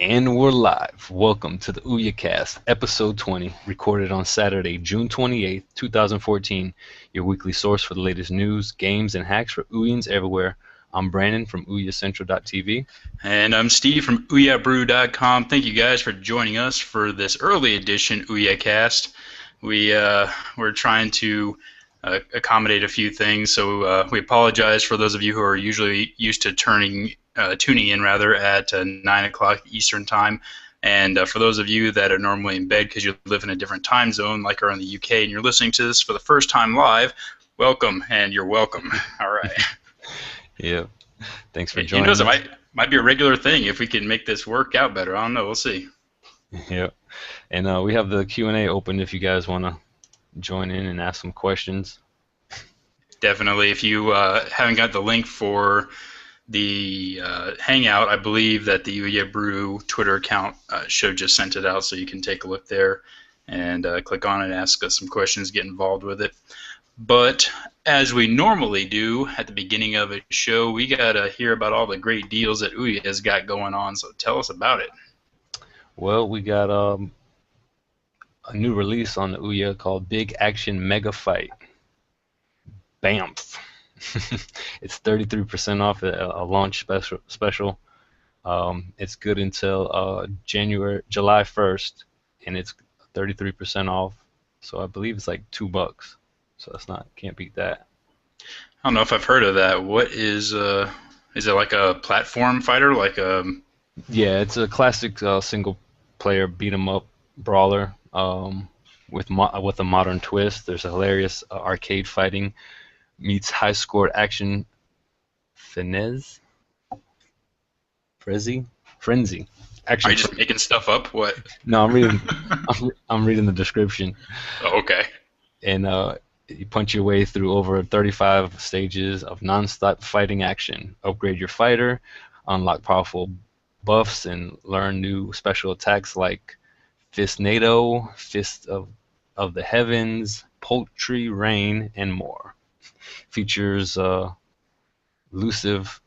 And we're live. Welcome to the OUYACast, episode 20, recorded on Saturday, June 28th, 2014, your weekly source for the latest news, games, and hacks for OUYAns everywhere. I'm Brandon from OUYAcentral.tv. And I'm Steve from OUYAbrew.com. Thank you guys for joining us for this early edition OUYAcast. We're trying to accommodate a few things, so we apologize for those of you who are usually used to tuning in rather at 9 o'clock Eastern time. And for those of you that are normally in bed because you live in a different time zone, like are in the UK, and you're listening to this for the first time live, welcome, and you're welcome. All right. Yeah, thanks for Who joining knows? It us. might be a regular thing if we can make this work out better. I don't know. We'll see. Yeah, and we have the Q&A open if you guys want to join in and ask some questions. Definitely. If you haven't got the link for the Hangout, I believe that the Ouya Brew Twitter account show just sent it out, so you can take a look there and click on it, ask us some questions, get involved with it. But as we normally do at the beginning of a show, we got to hear about all the great deals that Ouya has got going on, so tell us about it. Well, we got a new release on the Ouya called Big Action Mega Fight. BAMF. It's 33% off a launch special. It's good until July 1st, and it's 33% off. So I believe it's like $2. So that's can't beat that. I don't know if I've heard of that. What is it like a platform fighter? Yeah, it's a classic single player beat 'em up brawler with a modern twist. There's a hilarious arcade fighting meets high scored action frenzy. Are Action you just frenzy. making stuff up? What? No, I'm reading. I'm reading the description, Oh, okay. and you punch your way through over 35 stages of non-stop fighting action. Upgrade your fighter, unlock powerful buffs, and learn new special attacks like Fistnado, Fist of the Heavens, Poultry Rain, and more. Features elusive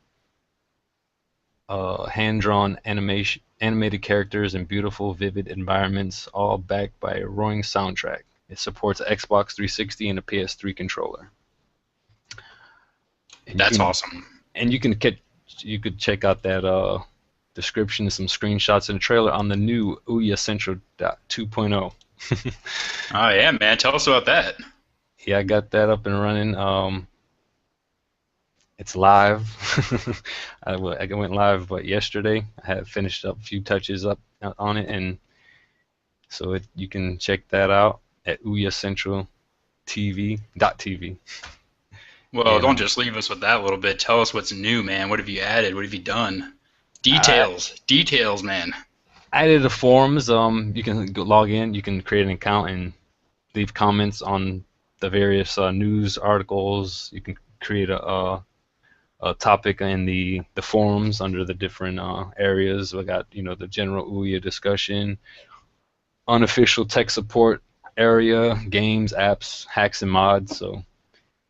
hand-drawn animated characters and beautiful, vivid environments, all backed by a roaring soundtrack. It supports Xbox 360 and a PS3 controller. And That's awesome. And you could check out that description and some screenshots and a trailer on the new Ouya Central 2.0. Oh yeah, man. Tell us about that. Yeah, I got that up and running. It's live. I went live, but yesterday I had finished up a few touches up on it, and so you can check that out at OUYAcentral.tv. Well, And don't just leave us with that a little bit. Tell us what's new, man. What have you added? What have you done? Details, man. I added the forums. You can log in, you can create an account and leave comments on the various news articles. You can create a topic in the forums under the different areas. We got the general Ouya discussion, unofficial tech support area, games, apps, hacks, and mods. So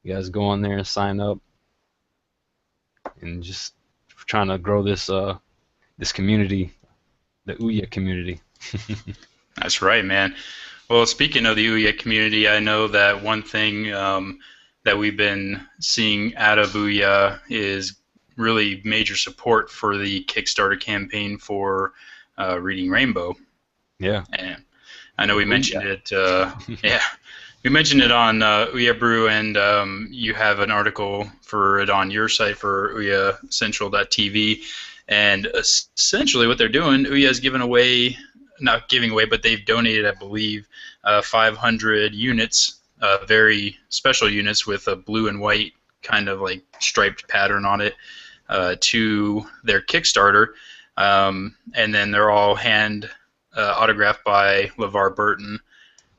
you guys go on there and sign up, and just trying to grow this community, the Ouya community. That's right, man. Well, speaking of the Ouya community, I know that one thing that we've been seeing out of Ouya is really major support for the Kickstarter campaign for Reading Rainbow. Yeah. And I know we mentioned it. Yeah, we mentioned it on Ouya Brew, and you have an article for it on your site for OUYAcentral.tv. And essentially, what they're doing, Ouya is giving away, not giving away, but they've donated, I believe, 500 units, very special units with a blue and white kind of like striped pattern on it, to their Kickstarter, and then they're all hand autographed by LeVar Burton,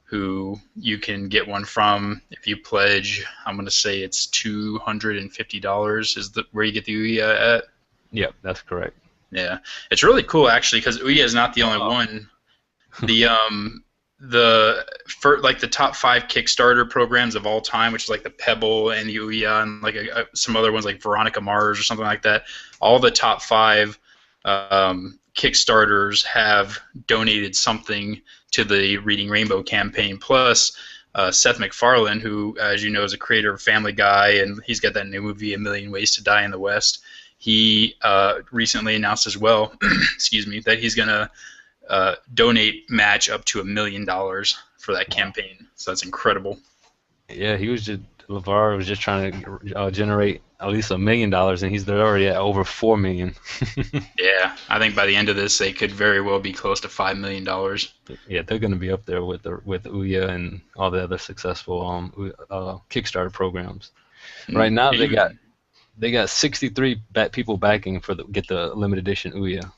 who you can get one from if you pledge. I'm going to say it's $250 is where you get the Ouya at. Yep, that's correct. Yeah, it's really cool actually because Ouya is not the only one. The top 5 Kickstarter programs of all time, which is like the Pebble and the Ouya and like some other ones like Veronica Mars or something like that. All the top 5 Kickstarters have donated something to the Reading Rainbow campaign. Plus, Seth MacFarlane, who, as you know, is a creator of Family Guy, and he's got that new movie, A Million Ways to Die in the West. He recently announced as well, excuse me, that he's going to match up to $1 million for that campaign. So that's incredible. Yeah, LeVar was just trying to generate at least $1 million, and he's already at over 4 million. Yeah, I think by the end of this, they could very well be close to $5 million. Yeah, they're going to be up there with Ouya and all the other successful Kickstarter programs. Right now, they got 63 people backing get the limited edition Ouya.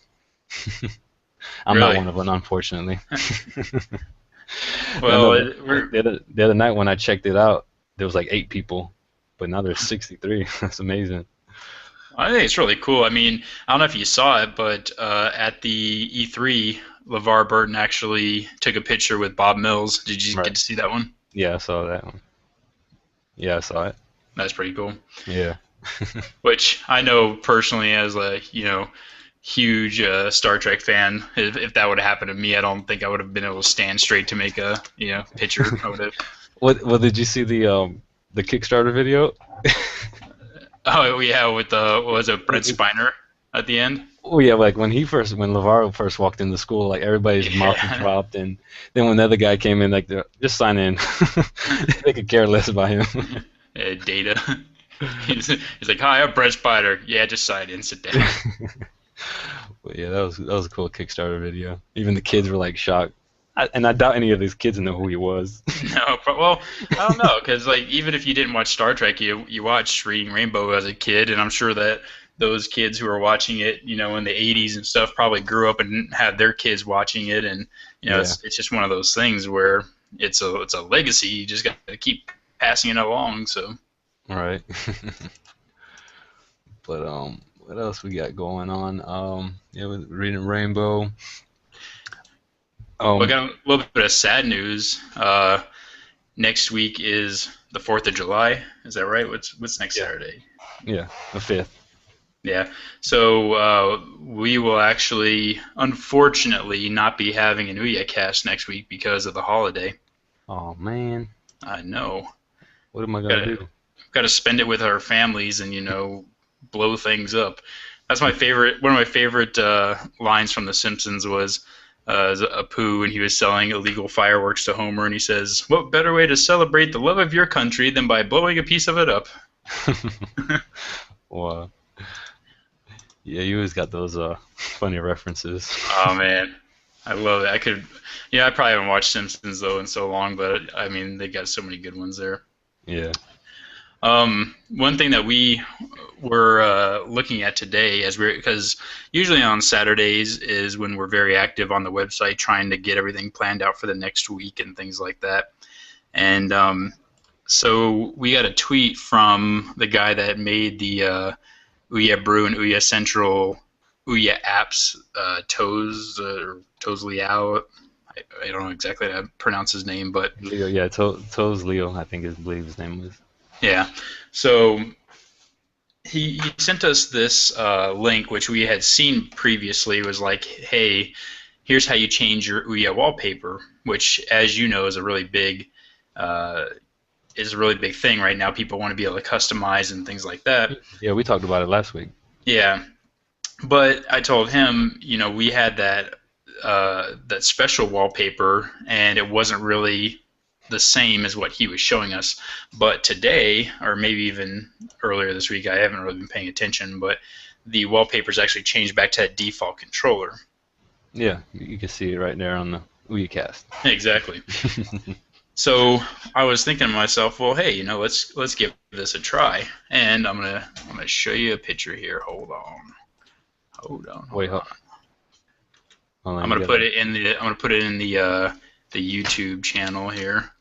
I'm not Really? one of them, unfortunately. Well, the other night when I checked it out, there was like 8 people, but now there's 63. That's amazing. I think it's really cool. I mean, I don't know if you saw it, but at the E3, LeVar Burton actually took a picture with Bob Mills. Did you get to see that one? Yeah, I saw that one. Yeah, I saw it. That's pretty cool. Yeah. Which I know personally as a, huge Star Trek fan. If that would have happened to me, I don't think I would have been able to stand straight to make a, picture. I would have. Well, did you see the Kickstarter video? Oh yeah, with what was it, Brent Spiner at the end? Oh yeah, like when LeVar first walked into school, like everybody's mouth dropped, and then when the other guy came in, like just sign in. They could care less about him. Data. He's like, hi, I'm Brent Spiner. Yeah, just sign in, sit down. But yeah, that was a cool Kickstarter video. Even the kids were like shocked. And I doubt any of these kids know who he was. No, well, I don't know, because like even if you didn't watch Star Trek, you watched Reading Rainbow as a kid, and I'm sure that those kids who are watching it, in the '80s and stuff, probably grew up and had their kids watching it, and it's just one of those things where it's a legacy. You just got to keep passing it along. So. All right. But what else we got going on? Yeah, with Reading Rainbow. We got a little bit of sad news. Next week is the 4th of July. Is that right? What's next Saturday? Yeah, the 5th. Yeah. So we will actually, unfortunately, not be having an OUYAcast next week because of the holiday. Oh man. I know. What am I gonna do? Got to spend it with our families and blow things up. That's my favorite. One of my favorite lines from The Simpsons was. Apu, and he was selling illegal fireworks to Homer, and he says, "What better way to celebrate the love of your country than by blowing a piece of it up?" Wow. Yeah, you always got those funny references. Oh man, I love it. I probably haven't watched Simpsons though in so long, but I mean they got so many good ones there. Yeah. One thing that we were looking at today, because usually on Saturdays is when we're very active on the website trying to get everything planned out for the next week and things like that. And so we got a tweet from the guy that made the Ouya Brew and Ouya Central Ouya apps, Toes Liao. I don't know exactly how to pronounce his name, but Leo, yeah, Toes Leo, I believe his name was. Yeah, so he sent us this link, which we had seen previously. It was like, hey, here's how you change your Ouya wallpaper, which, as you know, is a really big thing right now. People want to be able to customize and things like that. Yeah, we talked about it last week. Yeah, but I told him, we had that special wallpaper, and it wasn't really the same as what he was showing us. But today, or maybe even earlier this week, I haven't really been paying attention, but the wallpaper's actually changed back to that default controller. Yeah, you can see it right there on the OUYAcast. Exactly. So I was thinking to myself, well, hey, let's give this a try, and I'm gonna show you a picture here. Hold on. Wait, hold on. I'm gonna put it in the YouTube channel here.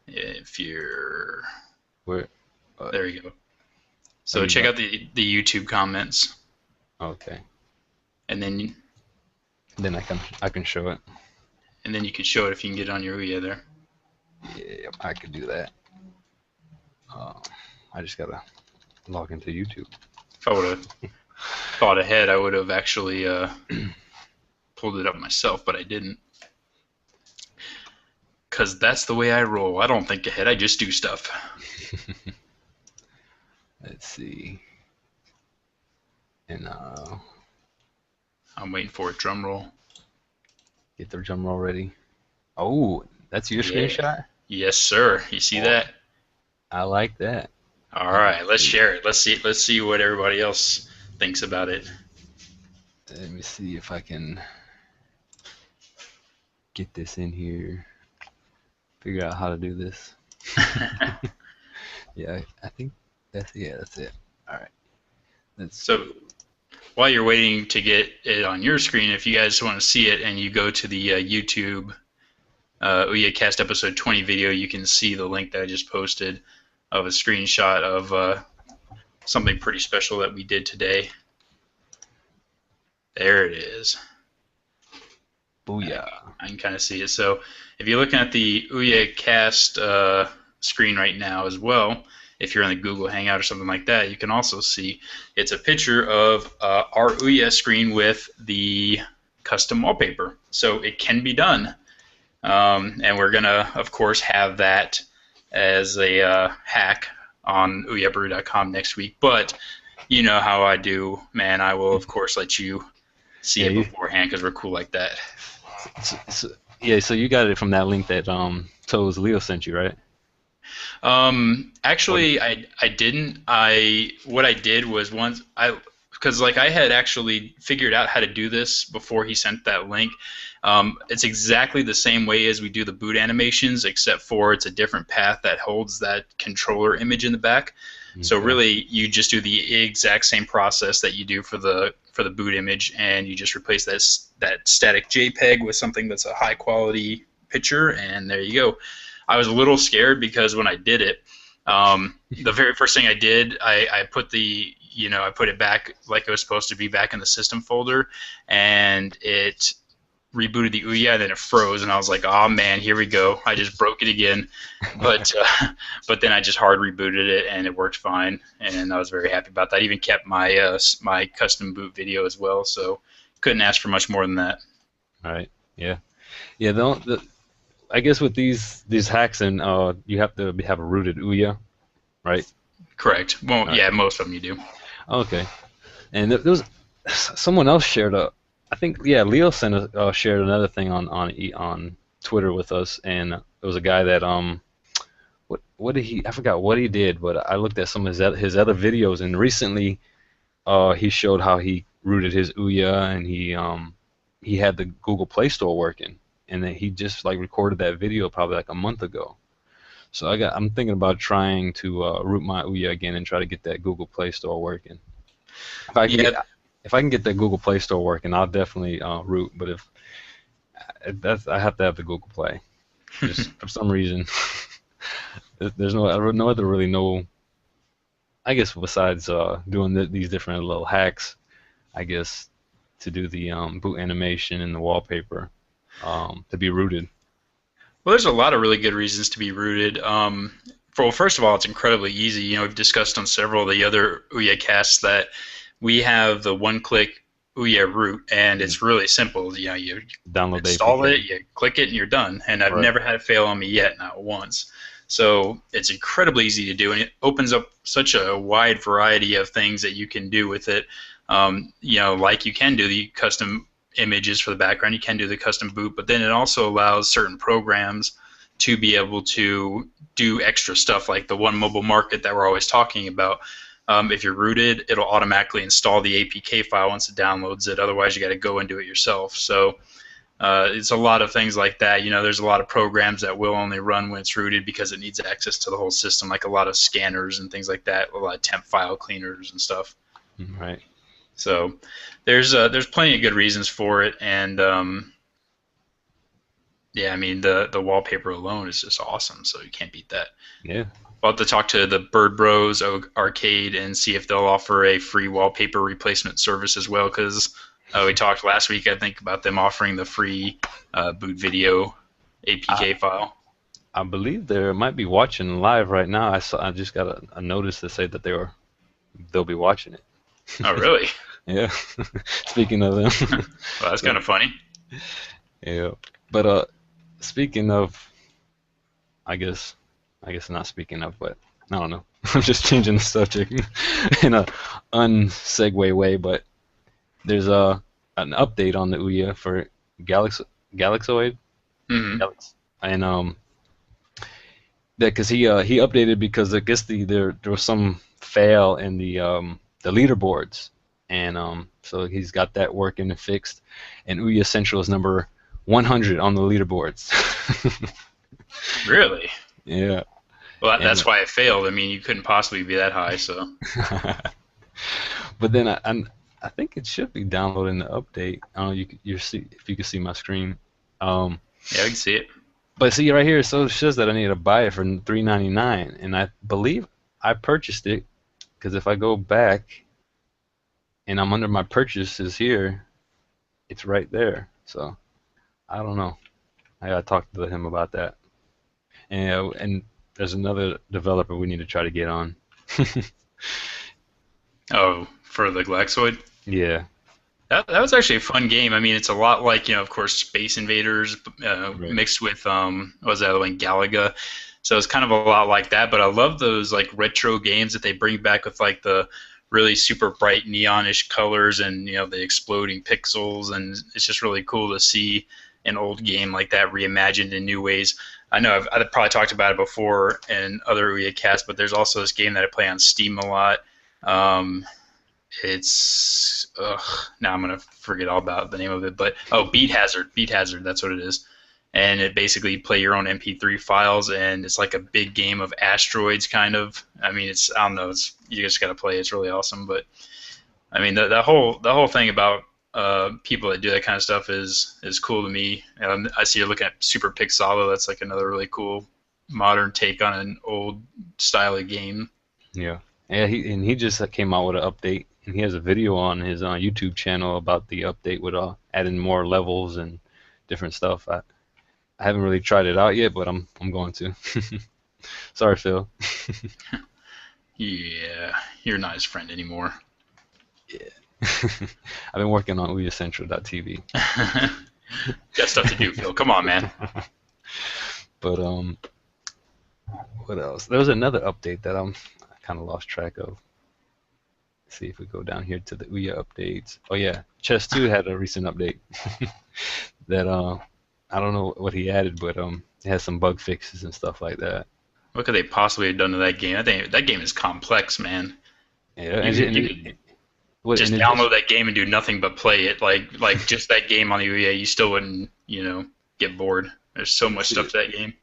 If you're there you go. So check out the YouTube comments. Okay. And then I can show it. And then you can show it if you can get it on your Ouya there. Yeah, I could do that. I just gotta log into YouTube. If thought ahead, I would have actually pulled it up myself, but I didn't. Because that's the way I roll. I don't think ahead, I just do stuff. Let's see. And I'm waiting for a drum roll. get the drum roll ready. Oh, that's your Yeah. screenshot? Yes, sir. You see that? I like that. All right, let's share it. Let's see what everybody else thinks about it. Let me see if I can get this in here. Figure out how to do this. Yeah, I think that's it. All right. So while you're waiting to get it on your screen, if you guys want to see it and you go to the YouTube OUYACast episode 20 video, you can see the link that I just posted of a screenshot of something pretty special that we did today. There it is. Booyah. I can kind of see it. So if you're looking at the OUYACast screen right now as well, if you're on the Google Hangout or something like that, you can also see it's a picture of our Ouya screen with the custom wallpaper. So it can be done. And we're going to, of course, have that as a hack on OUYAbrew.com next week. But you know how I do, man. I will, of course, let you see it beforehand because we're cool like that. So you got it from that link that Toes Leo sent you, right? Actually, I didn't. What I did was because like I had actually figured out how to do this before he sent that link. It's exactly the same way as we do the boot animations, except for it's a different path that holds that controller image in the back. Okay. So really, you just do the exact same process that you do for the boot image, and you just replace that static JPEG with something that's a high quality picture, and there you go. I was a little scared because when I did it, the very first thing I did, I put it back like it was supposed to be back in the system folder, and it rebooted the Ouya, and then it froze, and I was like, oh man, here we go. I just broke it again. But then I just hard rebooted it, and it worked fine, and I was very happy about that. I even kept my my custom boot video as well, so couldn't ask for much more than that. All right. Yeah. I guess with these hacks, and you have to have a rooted Ouya, right? Correct. Well, yeah, most of them you do. Okay. And there was someone else shared I think Leo shared another thing on Twitter with us, and it was a guy that what did he, I forgot what he did, but I looked at some of his other videos, and recently he showed how he rooted his Ouya, and he had the Google Play Store working. And then he just like recorded that video probably like a month ago. So I'm thinking about trying to root my Ouya again and try to get that Google Play Store working. If I can get that Google Play Store working, I'll definitely root. But I have to have the Google Play. Just for some reason, there's no other really no. I guess besides doing these different little hacks, I guess to do the boot animation and the wallpaper. To be rooted. Well, there's a lot of really good reasons to be rooted. First of all, it's incredibly easy. You know, we've discussed on several of the other OUYAcasts that we have the one-click Ouya root, and it's really simple. You know, you download install it, you click it, and you're done. And I've never had it fail on me yet, not once. So it's incredibly easy to do, and it opens up such a wide variety of things that you can do with it. You know, like you can do the custom images for the background, you can do the custom boot, but then it also allows certain programs to be able to do extra stuff like the One Mobile Market that we're always talking about. If you're rooted, it'll automatically install the APK file once it downloads it. Otherwise, you got to go and do it yourself. So it's a lot of things like that. You know, there's a lot of programs that will only run when it's rooted because it needs access to the whole system, like a lot of scanners and things like that, a lot of temp file cleaners and stuff. Right. So there's plenty of good reasons for it, and yeah, I mean the wallpaper alone is just awesome, so you can't beat that. Yeah. I'll have to talk to the Bird Bros Arcade and see if they'll offer a free wallpaper replacement service as well, because we talked last week, I think, about them offering the free boot video APK file. I believe they might be watching live right now. I just got a notice to say that they'll be watching it. Oh, really? Yeah. Speaking of them. Well, that's kind So, of funny. yeah. But speaking of, I guess, I guess not speaking of, but I don't know. I'm just changing the subject in a unsegue way. But there's an update on the Ouya for Galax Galaxoid, Hmm. Galax, and that because he updated because I guess there was some fail in the leaderboards, and so he's got that working and fixed, and Ouya Central is number 100 on the leaderboards. Really? Yeah, Well, and that's why it failed. I mean, you couldn't possibly be that high, so. but then I think it should be downloading the update. I don't know you see if you can see my screen. Um, Yeah, we can see it. but see right here, so it says that I need to buy it for 3.99, and I believe I purchased it because if I go back and I'm under my purchases here, it's right there. So I don't know. I gotta talk to him about that. And there's another developer we need to try to get on. Oh, for the Glaxoid? Yeah, That was actually a fun game. I mean, it's a lot like, of course, Space Invaders right. mixed with, what was that other one, Galaga. So it's kind of a lot like that, but I love those like retro games that they bring back with like the really super bright neonish colors and, the exploding pixels, and it's just really cool to see an old game like that reimagined in new ways. I know I've probably talked about it before in other OUYACasts, but there's also this game that I play on Steam a lot. Um, it's now I'm gonna forget all about the name of it, but Beat Hazard, Beat Hazard, that's what it is. And it basically play your own MP3 files, and it's like a big game of asteroids, kind of. I mean, it's I don't know, it's you just gotta play. It's really awesome, but I mean the whole thing about people that do that kind of stuff is cool to me. I see you're looking at Super Pixalo. That's like another really cool modern take on an old style of game. Yeah, yeah. He just came out with an update, and he has a video on his YouTube channel about the update with adding more levels and different stuff. I haven't really tried it out yet, but I'm going to. Sorry, Phil. Yeah, you're not his friend anymore. Yeah. I've been working on OUYACentral.tv. Got stuff to do, Phil. Come on, man. But what else? There was another update that I kind of lost track of. Let's see if we go down here to the Ouya updates. Oh yeah, Chess 2 had a recent update that I don't know what he added, but it has some bug fixes and stuff like that. What could they possibly have done to that game? I think that game is complex, man. Yeah, You could and just it just download that game and do nothing but play it. Like just that game on the Ouya, you still wouldn't, get bored. There's so much stuff to that game.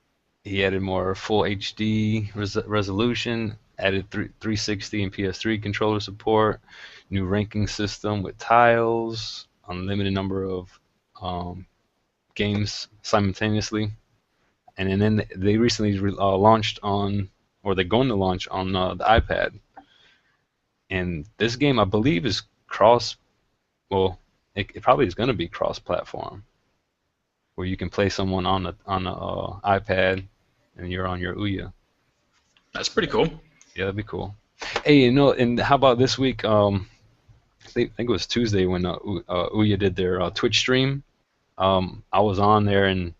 he added more full HD resolution, added 360 and PS3 controller support, new ranking system with tiles, unlimited number of um, games simultaneously, and then they recently launched on, or they're going to launch on the iPad. And this game, I believe, is cross. Well, it probably is going to be cross-platform, where you can play someone on the iPad, and you're on your Ouya. That's pretty cool. Yeah, that'd be cool. Hey, and how about this week? I think it was Tuesday when Ouya did their Twitch stream. I was on there and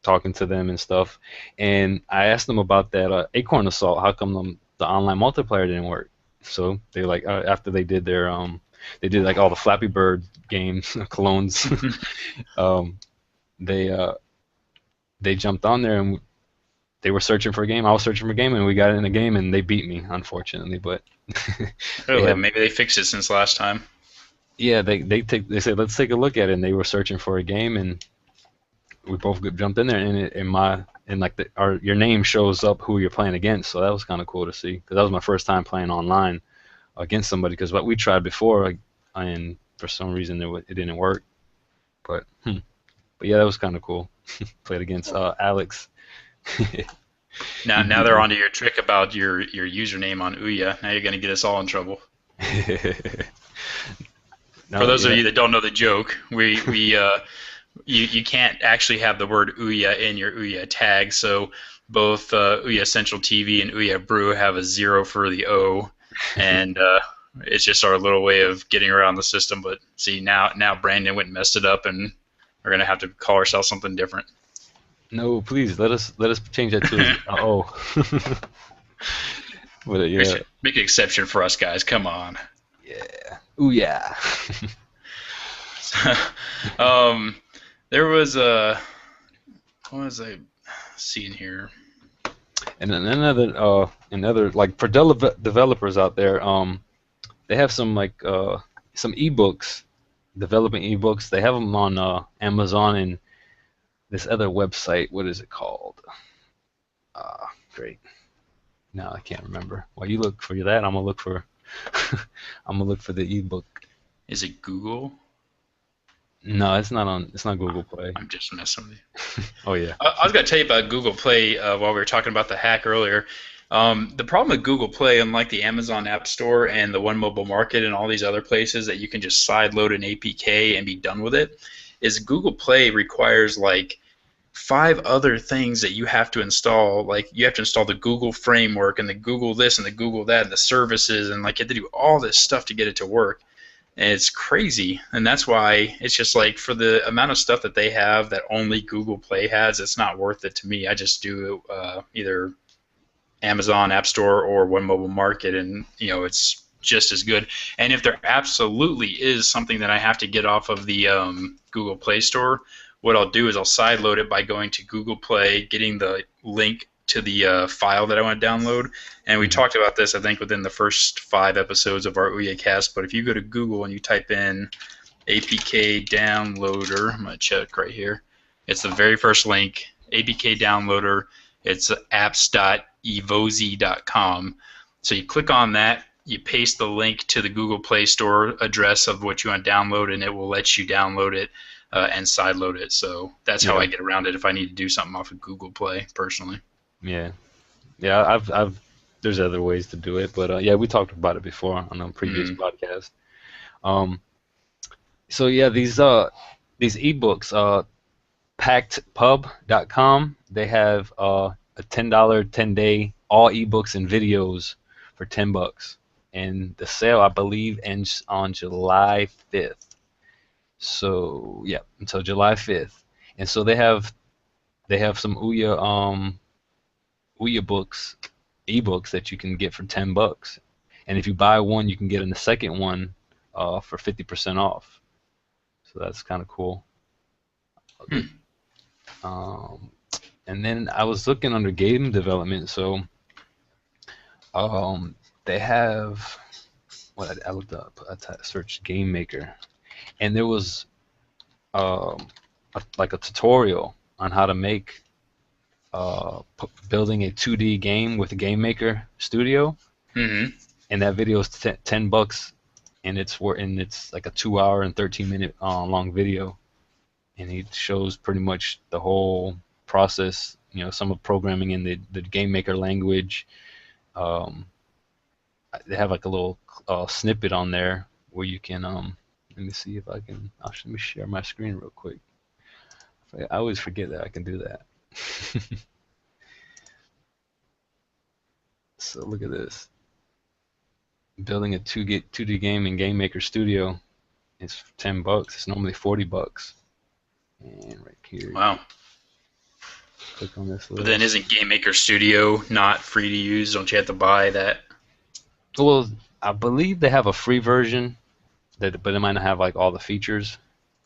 talking to them and stuff, and I asked them about that Acorn Assault. How come the online multiplayer didn't work? So they like after they did like all the Flappy Bird games, clones. um, they uh, they jumped on there and they were searching for a game. I was searching for a game, and we got in a game, and they beat me, unfortunately. But they Really, have, maybe they fixed it since last time. yeah, they said let's take a look at it, and they were searching for a game, and we both jumped in there, and like your name shows up who you're playing against. So that was kind of cool to see because that was my first time playing online against somebody because what we tried before, and for some reason it didn't work. But but yeah, that was kind of cool. Played against Alex. Now they're onto your trick about your username on Ouya. Now you're gonna get us all in trouble. For No, those of yeah, you that don't know the joke, you can't actually have the word Ouya in your Ouya tag. So both Ouya Central TV and Ouya Brew have a 0 for the O, and it's just our little way of getting around the system. But see, now Brandon went and messed it up, and we're gonna have to call ourselves something different. No, please let us change that to oh. But We yeah, should make an exception for us guys. Come on. yeah. Ooh yeah. um, there was a what was I seeing here? And then another like for developers out there, they have some like some ebooks, developing ebooks. They have them on Amazon and this other website. What is it called? Great. No, I can't remember. While you look for that, I'm gonna look for I'm gonna look for the ebook. Is it Google? No, it's not on. It's not Google Play. I'm just messing with you. Oh yeah. I was going to tell you about Google Play while we were talking about the hack earlier. The problem with Google Play, unlike the Amazon App Store and the One Mobile Market and all these other places that you can just side load an APK and be done with it, is Google Play requires like 5 other things that you have to install. Like you have to install the Google framework and the Google this and the Google that and the services, and like you have to do all this stuff to get it to work. And it's crazy, and that's why it's just like for the amount of stuff that they have that only Google Play has, it's not worth it to me. I just do either Amazon App Store or One Mobile Market, and it's just as good. And if there absolutely is something that I have to get off of the Google Play Store, what I'll do is I'll sideload it by going to Google Play, getting the link to the file that I want to download. And we talked about this, I think, within the first 5 episodes of our OUYAcast. But if you go to Google and you type in APK downloader, I'm going to check right here. It's the very first link, APK downloader. It's apps.evozy.com. So you click on that, you paste the link to the Google Play Store address of what you want to download, and it will let you download it and sideload it. So that's how I get around it if I need to do something off of Google Play, personally. Yeah. I've there's other ways to do it, but yeah, we talked about it before on a previous podcast. So yeah, these ebooks, packedpub.com, they have a $10 10-day all ebooks and videos for $10, and the sale I believe ends on July 5th. So yeah, until July 5th, and so they have some Ouya books, ebooks that you can get for $10, and if you buy one, you can get the second one for 50% off. So that's kind of cool. And then I was looking under game development, so they have what I looked up. I searched Game Maker, and there was like a tutorial on how to make building a 2D game with a Game Maker Studio, and that video is $10, and it's like a 2-hour and 13-minute long video, and it shows pretty much the whole process. Some of programming in the Game Maker language. They have like a little snippet on there where you can let me see if I can. Let me share my screen real quick. I always forget that I can do that. So look at this. Building a 2D game in Game Maker Studio. It's $10. It's normally $40. And right here. Wow. Click on this. But then isn't Game Maker Studio not free to use? Don't you have to buy that? Well, I believe they have a free version, but it might not have like all the features.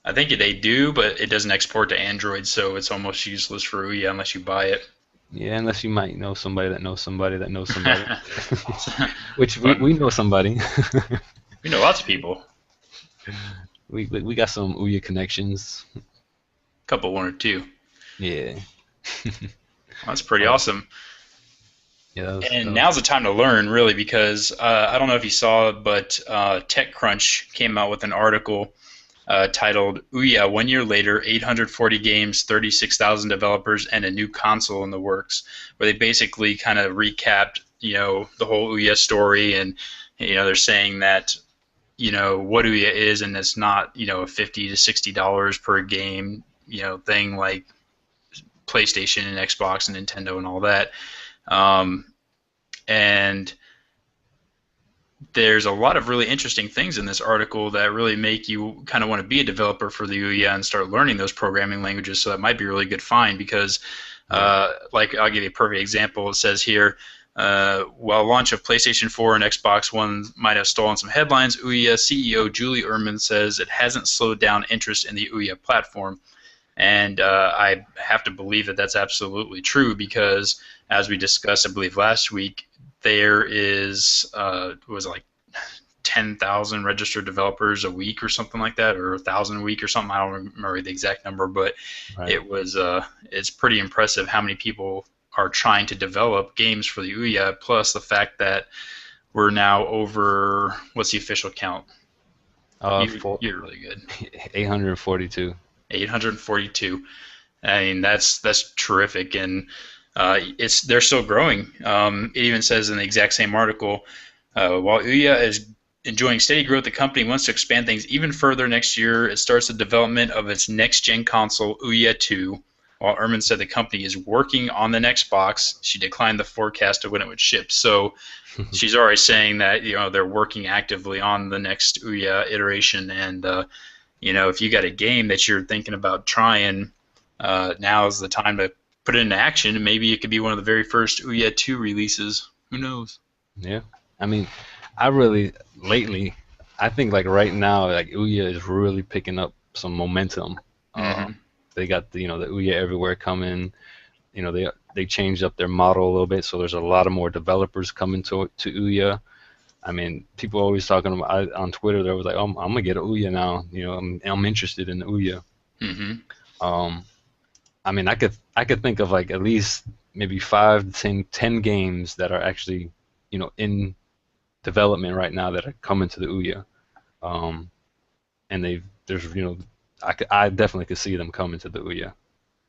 I think they do, but it doesn't export to Android, so it's almost useless for Ouya unless you buy it. Yeah, unless you might know somebody that knows somebody that knows somebody. Which we know somebody. We know lots of people. We got some Ouya connections. Couple, 1 or 2. Yeah. That's pretty awesome. Yeah. Now's the time to learn, really, because I don't know if you saw, but TechCrunch came out with an article titled "Ouya: 1 year later, 840 games, 36,000 developers, and a new console in the works," where they basically kind of recapped, the whole Ouya story, and they're saying that what Ouya is, and it's not a $50 to $60 per game thing like PlayStation and Xbox and Nintendo and all that. And there's a lot of really interesting things in this article that really make you kind of want to be a developer for the Ouya and start learning those programming languages. So that might be a really good find because, Right. like, I'll give you a perfect example. It says here, while launch of PlayStation 4 and Xbox One might have stolen some headlines, Ouya CEO Julie Ehrman says it hasn't slowed down interest in the Ouya platform. And I have to believe that that's absolutely true because, as we discussed, I believe last week, there is was it like 10,000 registered developers a week or something like that, or 1,000 a week or something. I don't remember the exact number, but Right. it was it's pretty impressive how many people are trying to develop games for the Ouya. Plus the fact that we're now over, what's the official count? For You're really good. 842. 842. I mean, that's terrific, and they're still growing. It even says in the exact same article, while Ouya is enjoying steady growth, the company wants to expand things even further next year. It starts the development of its next-gen console, Ouya 2. While Ehrman said the company is working on the next box, she declined the forecast of when it would ship. So she's already saying that they're working actively on the next Ouya iteration, and if you got a game that you're thinking about trying, now is the time to put it into action, and maybe it could be one of the very first Ouya 2 releases. Who knows? Yeah. I mean, I really lately, I think like right now, like Ouya is really picking up some momentum. Uh, Mm-hmm. they got the Ouya everywhere coming. They changed up their model a little bit, so there's a lot of more developers coming to Ouya. I mean, people always talking about on Twitter. They was like, "Oh, I'm gonna get a Ouya now." I'm interested in the Ouya. Mm-hmm. Um, I mean, I could think of like at least maybe 5 to 10 games that are actually in development right now that are coming to the Ouya. Um, and I definitely could see them coming to the Ouya.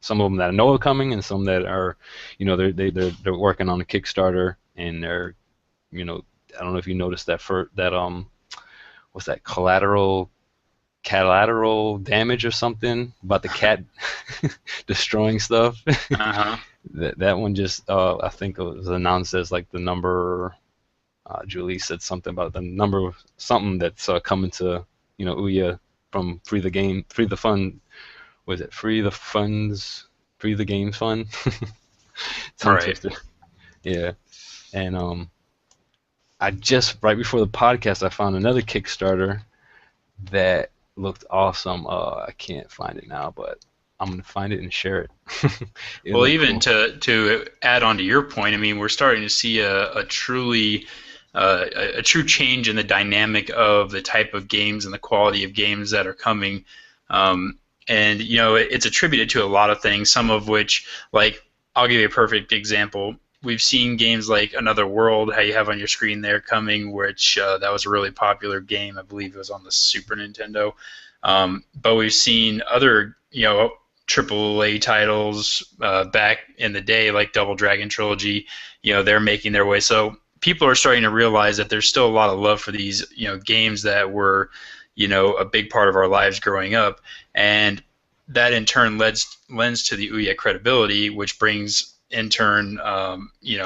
Some of them that I know are coming, and some that are, they're working on a Kickstarter, and I don't know if you noticed that for that what's that collateral damage or something about the cat destroying stuff. Uh-huh. That one just I think it was announced as like the number. Julie said something about the number of something that's coming to Ouya from Free the Fun. Was it Free the Funds? Free the Games Fund? Tongue Right. twister. Yeah, and I just right before the podcast I found another Kickstarter that looked awesome. I can't find it now, but I'm gonna find it and share it. It Well, looked even cool. to add on to your point, I mean, we're starting to see a truly a true change in the dynamic of the type of games and the quality of games that are coming. And it's attributed to a lot of things, some of which, like, I'll give you a perfect example. We've seen games like Another World, how you have on your screen there coming, which that was a really popular game. I believe it was on the Super Nintendo. But we've seen other, AAA titles back in the day, like Double Dragon Trilogy. They're making their way. So people are starting to realize that there's still a lot of love for these, games that were, a big part of our lives growing up, and that in turn lends to the Ouya credibility, which brings in turn,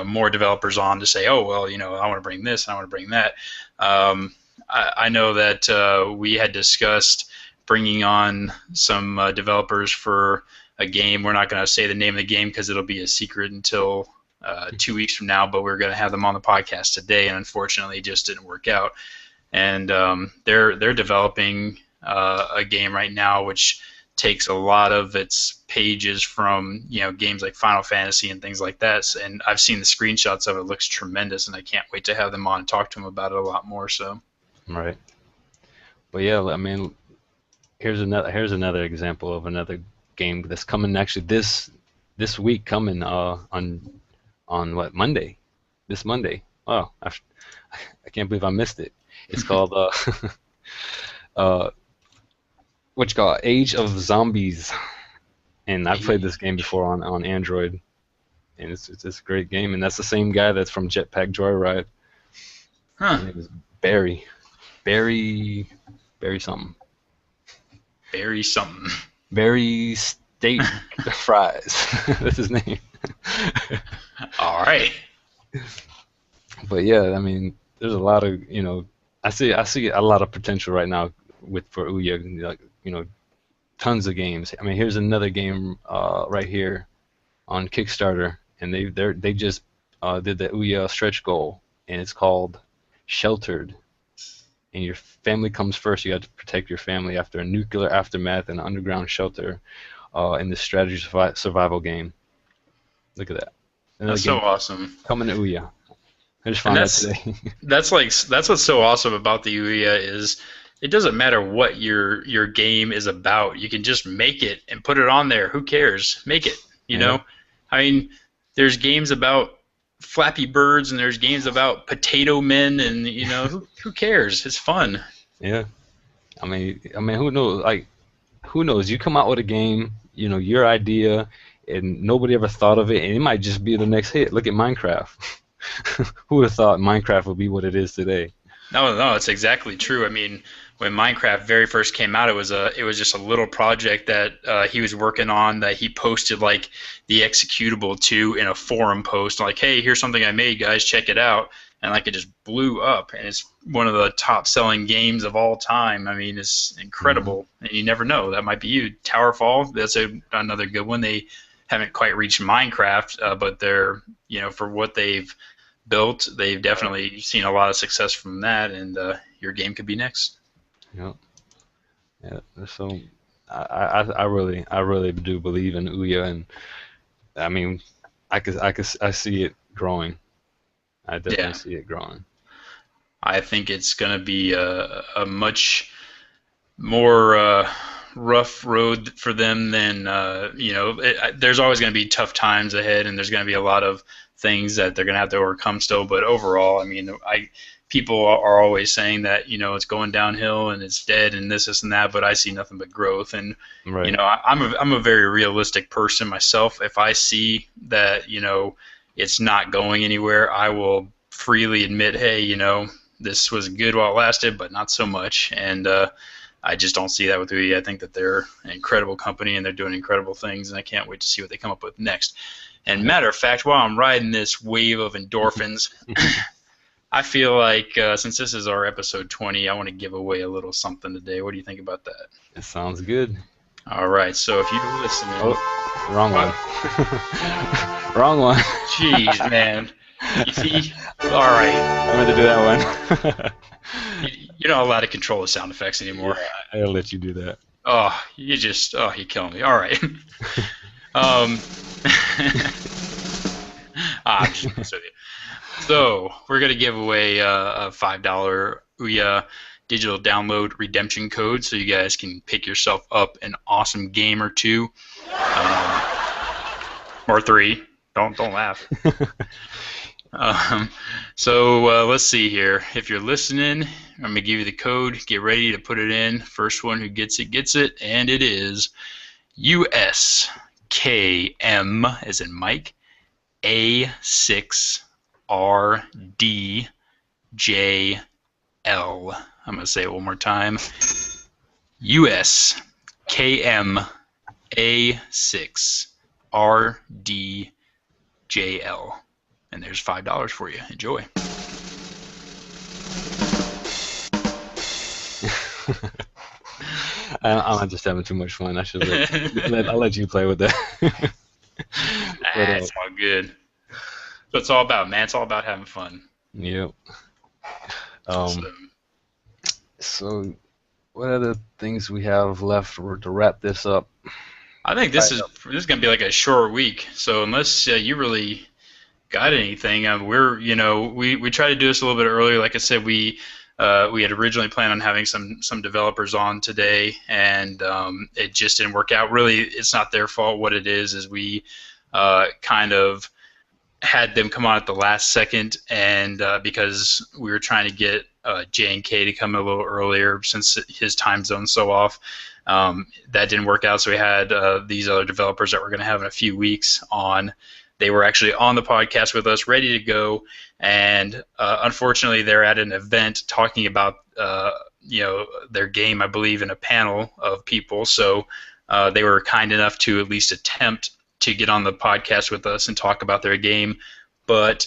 more developers on to say, oh well, I want to bring this, and I want to bring that. I know that we had discussed bringing on some developers for a game. We're not going to say the name of the game because it'll be a secret until 2 weeks from now. But we're going to have them on the podcast today, and unfortunately, it just didn't work out. And they're developing a game right now, which takes a lot of its pages from games like Final Fantasy and things like that. And I've seen the screenshots of it. It looks tremendous, and I can't wait to have them on and talk to them about it a lot more. So. Right. But yeah, I mean, here's another example of another game that's coming actually this week coming on what Monday, this Monday. Oh, I can't believe I missed it. It's called uh what you call it? Age of Zombies, and I've played this game before on Android, and it's a great game, and that's the same guy that's from Jetpack Joyride. Huh. His name is Barry, Barry, Barry something, Barry something. Barry State Fries. That's his name. All right. But yeah, I mean, there's a lot of, I see a lot of potential right now for Ouya, like, tons of games. I mean, here's another game right here on Kickstarter, and they just did the Ouya stretch goal, and it's called Sheltered. And your family comes first. You have to protect your family after a nuclear aftermath in an underground shelter in this strategy survival game. Look at that. Another That's so game awesome. coming to Ouya. I just And found that today. that's what's so awesome about the Ouya is it doesn't matter what your game is about. You can just make it and put it on there. Who cares? Make it. You Yeah, know, I mean, there's games about Flappy Birds and there's games about Potato Men and who cares? It's fun. yeah. Who knows? Like, who knows? You come out with a game, your idea, and nobody ever thought of it, and it might just be the next hit. Look at Minecraft. Who would have thought Minecraft would be what it is today? No, it's exactly true. I mean, when Minecraft very first came out, it was just a little project that he was working on that he posted like the executable to in a forum post, like, hey, here's something I made, guys, check it out, and like it just blew up, and it's one of the top-selling games of all time. I mean, it's Hmm. incredible, and you never know, that might be you. Towerfall, that's another good one. They haven't quite reached Minecraft, but they're for what they've built. They've definitely seen a lot of success from that, and your game could be next. Yeah, yeah. So I really do believe in Ouya, and I mean, I see it growing. I definitely Yeah, see it growing. I think it's going to be a much more rough road for them than there's always going to be tough times ahead, and there's going to be a lot of things that they're going to have to overcome still. But overall, I mean, I people are always saying that it's going downhill and it's dead and this and that, but I see nothing but growth. And Right. I'm a very realistic person myself. If I see that it's not going anywhere, I will freely admit, hey, this was good while it lasted, but not so much. And I just don't see that with Ouya. I think that they're an incredible company and they're doing incredible things, and I can't wait to see what they come up with next. And Yep. matter of fact, while I'm riding this wave of endorphins, I feel like since this is our episode 20, I want to give away a little something today. What do you think about that? It sounds good. All right, so if you're listening, Oh, wrong uh, one. Wrong one. jeez, man, you see, all right, I meant to do that one. you're not allowed to control the sound effects Yeah, anymore. I'll let you do that. You're killing me. All right. um, I'm just messing with you. So we're gonna give away a $5 Ouya digital download redemption code, so you guys can pick yourself up an awesome game or two, um, or three. Don't laugh. Um, so let's see here. If you're listening, I'm gonna give you the code. Get ready to put it in. First one who gets it, and it is USKM as in Mike A6RDJL. I'm gonna say it one more time. USKM A6RDJL. And there's $5 for you. Enjoy. I'm just having too much fun. I should I'll let you play with that. But It's all good. That's what it's all about, man. It's all about having fun. yep. So, Um, so what other things we have left to wrap this up? I think Right this is gonna be like a short week. So unless you really got anything, we try to do this a little bit earlier. Like I said, we had originally planned on having some developers on today, and it just didn't work out. Really, it's not their fault. What it is we kind of had them come on at the last second, and because we were trying to get J and K to come a little earlier since his time zone's so off, that didn't work out. So we had these other developers that we're going to have in a few weeks on. They were actually on the podcast with us, ready to go, and unfortunately, they're at an event talking about their game, I believe, in a panel of people. So they were kind enough to at least attempt to get on the podcast with us and talk about their game, but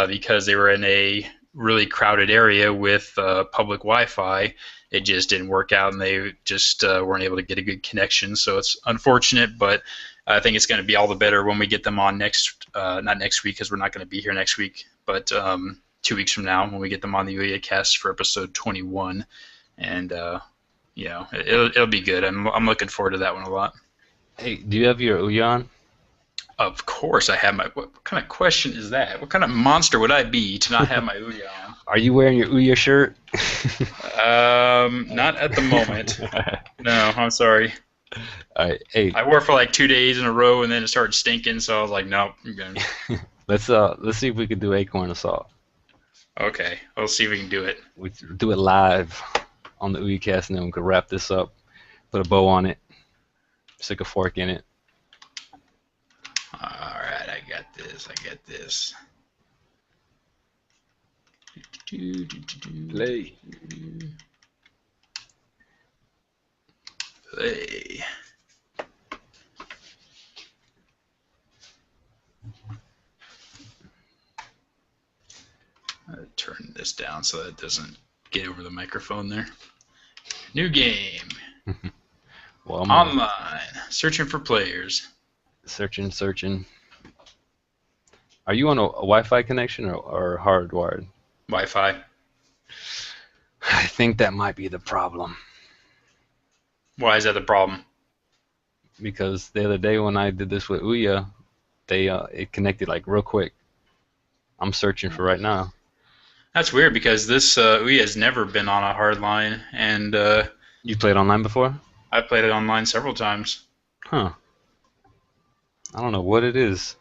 because they were in a really crowded area with public Wi-Fi. It just didn't work out, and they just weren't able to get a good connection. So it's unfortunate, but I think it's going to be all the better when we get them on not next week because we're not going to be here next week, but 2 weeks from now when we get them on the OUYAcast for episode 21. And it'll be good. I'm looking forward to that one a lot. Hey, do you have your Ouya on? Of course, I have my. What kind of question is that? What kind of monster would I be to not have my Ouya on? Are you wearing your Ouya shirt? Not at the moment. No, I'm sorry. All right, hey. I wore it for like 2 days in a row, and then it started stinking. So I was like, nope. Let's see if we can do Acorn Assault. Okay, we'll see if we can do it. We do it live on the OUYAcast, and then we can wrap this up, put a bow on it, stick a fork in it. All right, I got this. Play. Play. I'll turn this down so that it doesn't get over the microphone there. New game. Well, online. Searching for players. Searching. Are you on a Wi-Fi connection or hardwired? Wi-Fi. I think that might be the problem. Why is that the problem? Because the other day when I did this with Ouya, it connected like real quick. I'm searching for right now. That's weird because this Ouya has never been on a hard line, and You played online before? I played it online several times. Huh. I don't know what it is.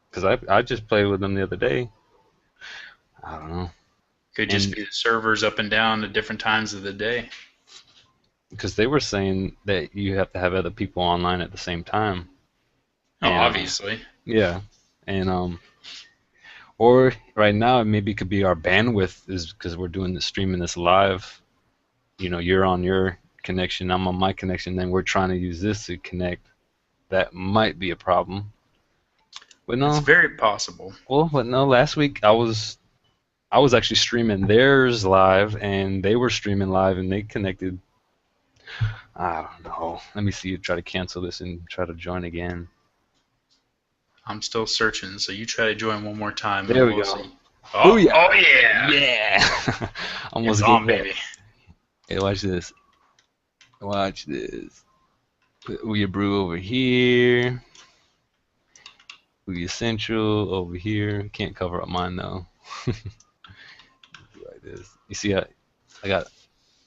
Because I just played with them the other day. I don't know. Could just be the servers up and down at different times of the day. Because they were saying that you have to have other people online at the same time. Oh, and, obviously. Yeah. And or right now it maybe could be our bandwidth is because we're doing the streaming this live. You know, you're on your connection, I'm on my connection, then we're trying to use this to connect. That might be a problem. But no. It's very possible. Well, but no, last week I was actually streaming theirs live and they were streaming live and they connected. I don't know. Let me see you try to cancel this and try to join again. I'm still searching, so you try to join one more time. There we go. See. Oh yeah! Yeah! Almost it's on, baby. Hey, watch this. Put Ouya Brew over here. Ouya Central over here. Can't cover up mine though. Like this. You see, I got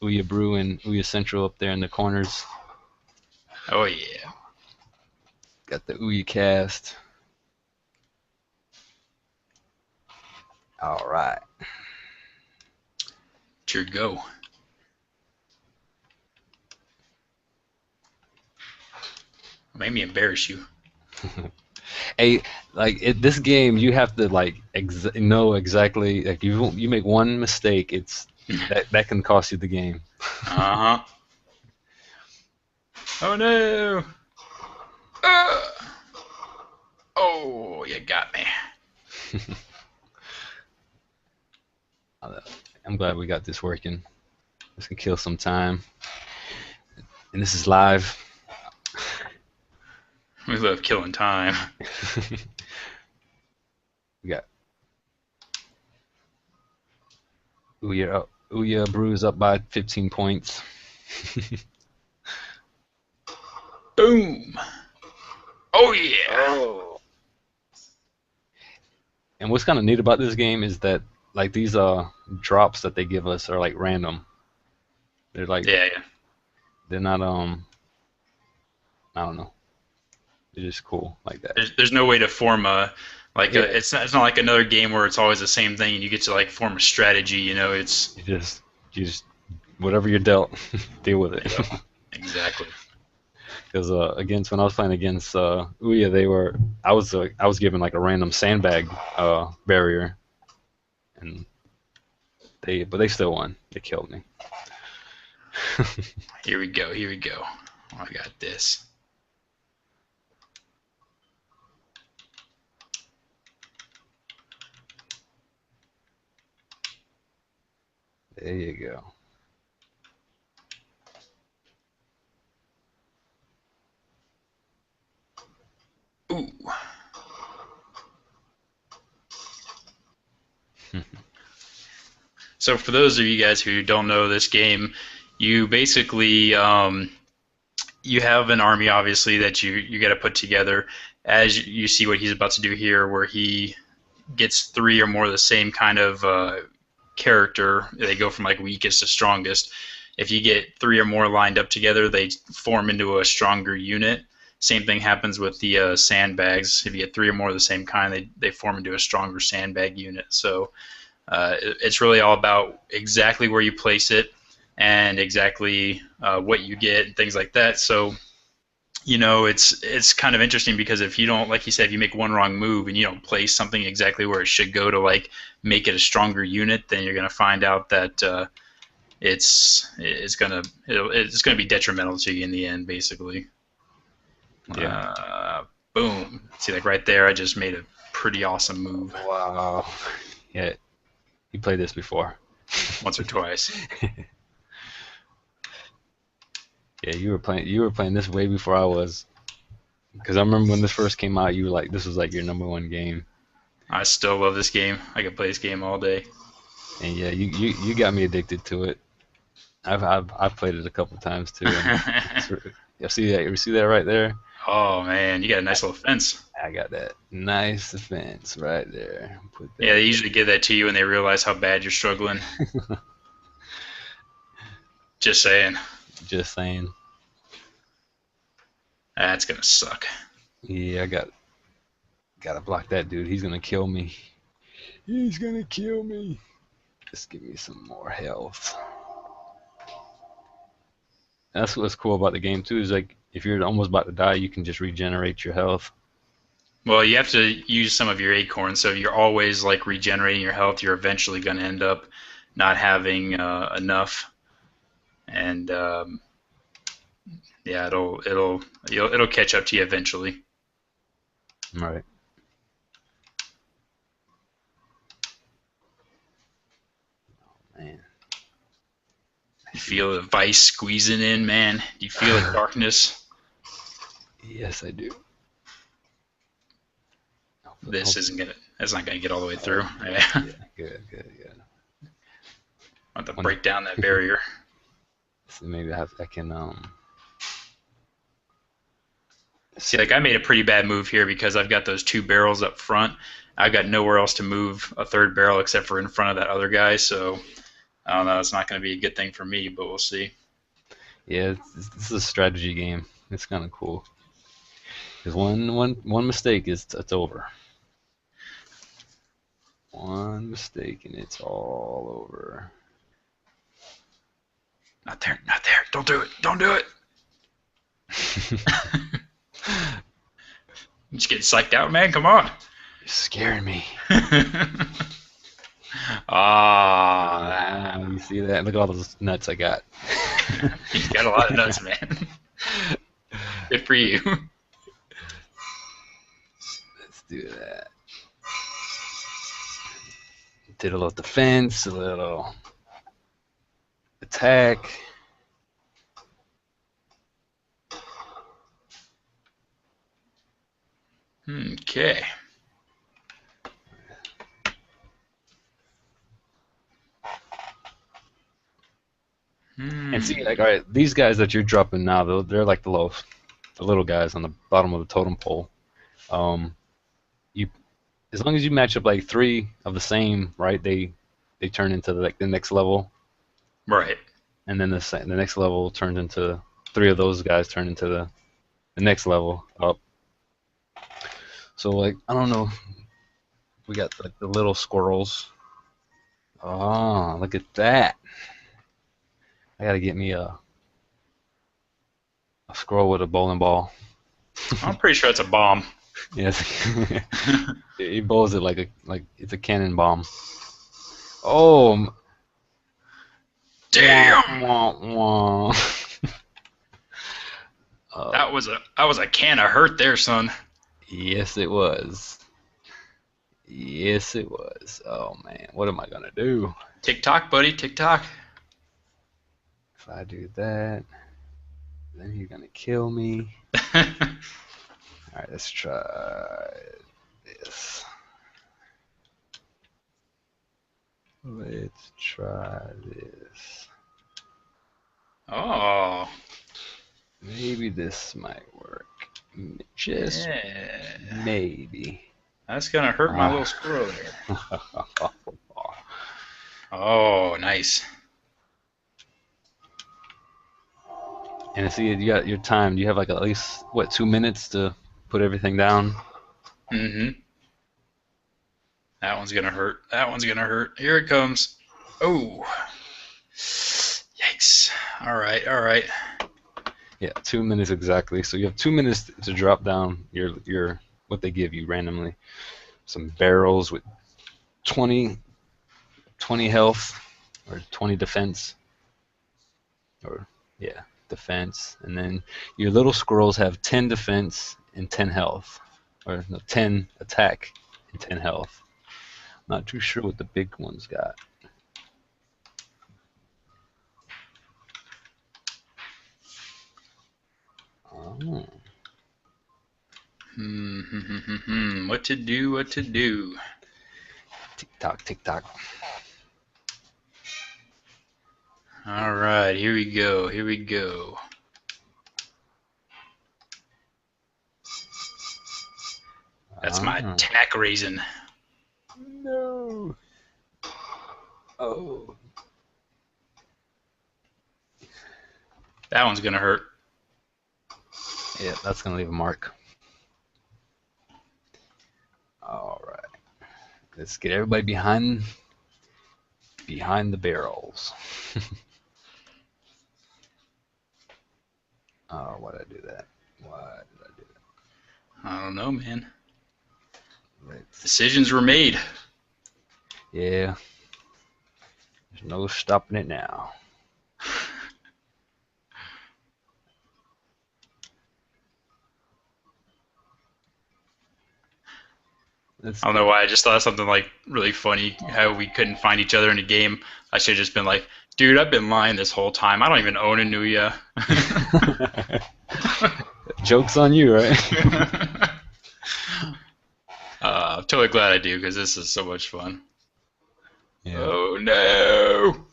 Ouya Brew and Ouya Central up there in the corners. Oh yeah. Got the OUYAcast. All right. It's your go. Made me embarrass you. Hey, like this game, you have to like know exactly. Like you make one mistake, it's that can cost you the game. Oh no! Oh, you got me. I'm glad we got this working. This can kill some time. And this is live. We love killing time. We got Ouya Brew is up by 15 points. Boom! Oh yeah! Oh. And what's kind of neat about this game is that like these drops that they give us are like random. They're like yeah. They're not I don't know. They're just cool like that. There's no way to form it's not like another game where it's always the same thing and you get to like form a strategy. You know, it's you just whatever you're dealt, deal with it. Yep, exactly. Because when I was playing against Ouya, I was given like a random sandbag barrier, and they still won. They killed me. Here we go. I got this. There you go. Ooh. So for those of you guys who don't know this game, you basically you have an army, obviously, that you got to put together. As you see what he's about to do here, where he gets three or more of the same kind of character. They go from like weakest to strongest. If you get three or more lined up together, they form into a stronger unit. Same thing happens with the sandbags. If you get three or more of the same kind, they form into a stronger sandbag unit. So it's really all about exactly where you place it and exactly what you get and things like that. So it's kind of interesting because if you don't, like you said, if you make one wrong move and you don't place something exactly where it should go to like make it a stronger unit, then you're gonna find out that it's gonna be detrimental to you in the end, basically. Yeah. Boom. See, like right there, I just made a pretty awesome move. Wow. Yeah. You played this before. Once or twice. Yeah, you were playing this way before I was. Because I remember when this first came out, you were like, this was like your #1 game. I still love this game. I could play this game all day. And yeah, you got me addicted to it. I've played it a couple times too. You see that? You see that right there? Oh man, you got a nice little fence. I got that nice defense right there. Put that. Yeah, they usually give that to you when they realize how bad you're struggling. Just saying. Just saying. That's gonna suck. Yeah, gotta block that dude. He's gonna kill me. He's gonna kill me. Just give me some more health. That's what's cool about the game too. Is like if you're almost about to die, you can just regenerate your health. Well, you have to use some of your acorns, so if you're always like regenerating your health, you're eventually gonna end up not having enough, and yeah, it'll catch up to you eventually. Right. Man. You feel the vice squeezing in, man. Do you feel the darkness? Yes, I do. That's not gonna get all the way through. Yeah, good. I have to break down that barrier. So maybe I can See, like I made a pretty bad move here because I've got those two barrels up front. I've got nowhere else to move a third barrel except for in front of that other guy. So I don't know. It's not going to be a good thing for me, but we'll see. Yeah, this is a strategy game. It's kind of cool. Because one mistake is it's over. One mistake and it's all over. Not there. Don't do it. You just get psyched out, man. Come on. You're scaring me. You see that? Look at all those nuts I got. You got a lot of nuts, man. Good for you. Let's do that. Did a little defense, a little attack. Okay. And see, like, all right, these guys that you're dropping now, they're like the little guys on the bottom of the totem pole. You, as long as you match up like 3 of the same, right? They turn into like the next level. Right. And then the next level turns into 3 of those guys turn into the next level up. So like I don't know, we got like the little squirrels. Oh, look at that! I gotta get me a squirrel with a bowling ball. I'm pretty sure it's a bomb. Yes, he bowls it like it's a cannon bomb. Oh, damn! Wah, wah. That was a can of hurt there, son. Yes, it was. Yes, it was. Oh man, what am I gonna do? Tick tock, buddy. Tick tock. If I do that, then he's gonna kill me. All right, let's try this. Let's try this. Oh. Maybe this might work. Just maybe. That's gonna hurt my little squirrel there. Oh, nice. And see, you got your time. You have like at least what 2 minutes to put everything down. Mm-hmm. That one's gonna hurt. That one's gonna hurt. Here it comes. Oh. Yikes. All right. All right. Yeah, 2 minutes exactly. So you have 2 minutes to drop down your what they give you randomly. Some barrels with 20 health or 20 defense. Or yeah, defense. And then your little squirrels have 10 defense and 10 health. Or no, 10 attack and 10 health. Not too sure what the big ones got. Oh. What to do? What to do? Tick tock, tick tock. All right, here we go. Here we go. That's my attack raisin. No. Oh. That one's gonna hurt. Yeah, that's gonna leave a mark. All right. Let's get everybody behind the barrels. Oh, why did I do that? Why did I do that? I don't know, man. Let's... Decisions were made. Yeah. There's no stopping it now. I don't know why. I just thought of something like really funny. How we couldn't find each other in a game. I should have just been like, dude, I've been lying this whole time. I don't even own a Ouya. Joke's on you, right? I'm totally glad I do because this is so much fun. Yeah. Oh no!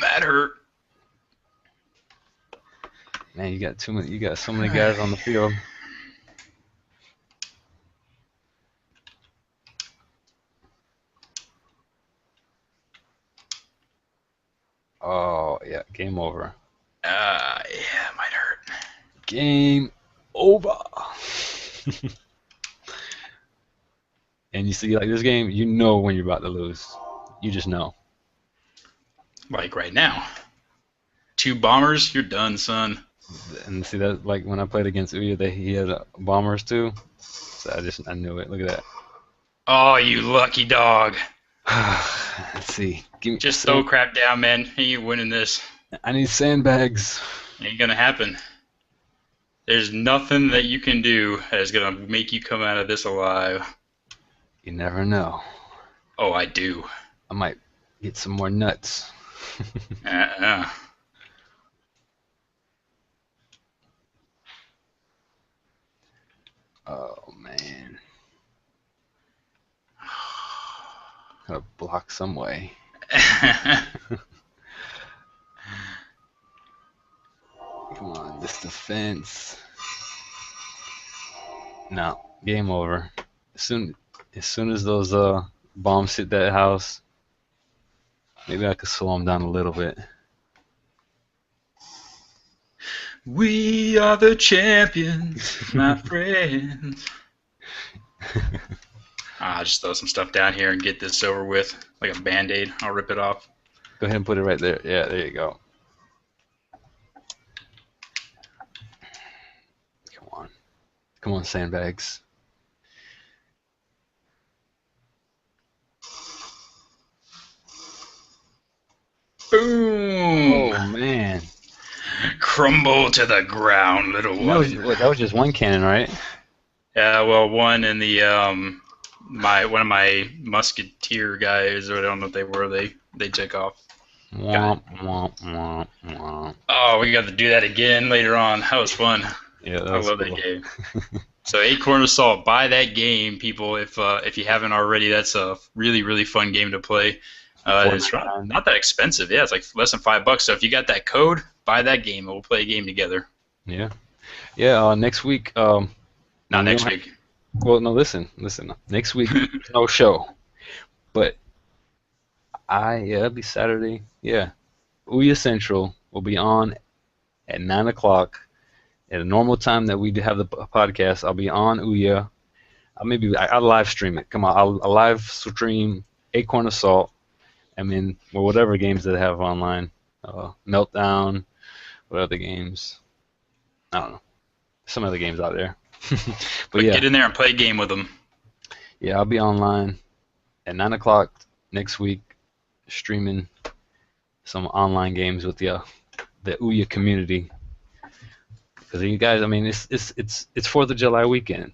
That hurt. Man, you got so many guys on the field. Oh yeah, game over. Yeah, it might hurt. Game over. And you see, like this game, you know when you're about to lose. You just know. Like right now. 2 bombers, you're done, son. And see that, like when I played against Ouya, he had bombers too. So I knew it. Look at that. Oh, you lucky dog. Let's see. Give me just throw crap down, man. You winning this. I need sandbags. Ain't gonna happen. There's nothing that you can do that is gonna make you come out of this alive. You never know. Oh, I do. I might get some more nuts. Oh man. Gotta block some way. Come on, this defense. No, game over. As soon as those bombs hit that house, maybe I could slow them down a little bit. We are the champions, my friends. I'll just throw some stuff down here and get this over with, like a Band-Aid. I'll rip it off. Go ahead and put it right there. Yeah, there you go. Come on, sandbags. Boom! Oh man! Crumble to the ground, little one. That was just one cannon, right? Yeah, well, one in the one of my musketeer guys, or I don't know what they were. They took off. Womp, womp, womp, womp. Oh, we got to do that again later on. That was fun. Yeah, that I was love cool. that game. So Acorn Assault, buy that game, people. If you haven't already, that's a really fun game to play. It's not that expensive. Yeah, it's like less than $5. So if you got that code, buy that game, and we'll play a game together. Yeah. Yeah, next week. Not we next don't week. Well, no, listen. Next week, there's no show. But it'll be Saturday. Yeah. Ouya Central will be on at 9 o'clock at a normal time that we do have the podcast. I'll be on Ouya. I'll live stream it. Come on, I'll live stream Acorn Assault. I mean, well, whatever games that I have online. Meltdown. What other games? I don't know. Some other games out there. But yeah. get in there and play a game with them. Yeah, I'll be online at 9 o'clock next week, streaming some online games with the Ouya community. Because you guys, I mean, it's 4th of July weekend.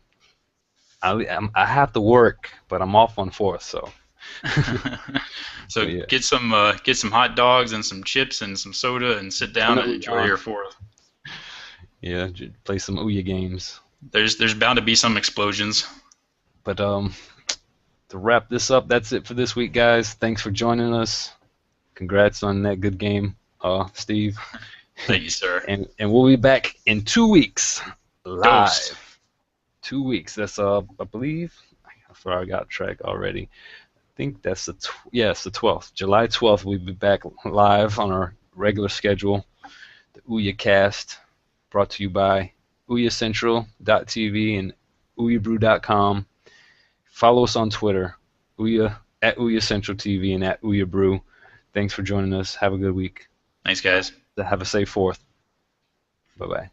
I have to work, but I'm off on 4th, so. So yeah. get some hot dogs and some chips and some soda and sit down and enjoy your 4th. Yeah, play some Ouya games. There's bound to be some explosions. But to wrap this up, that's it for this week, guys. Thanks for joining us. Congrats on that good game, Steve. Thank you, sir. And we'll be back in 2 weeks live. Dosed. 2 weeks. That's I believe. I got track already. I think that's the 12th. July 12th. We'll be back live on our regular schedule. The OUYAcast, brought to you by OUYAcentral.tv and OUYAbrew.com. Follow us on Twitter, Ouya at OUYACentralTV and at OUYAbrew. Thanks for joining us. Have a good week. Thanks, guys. Have a safe 4th. Bye-bye.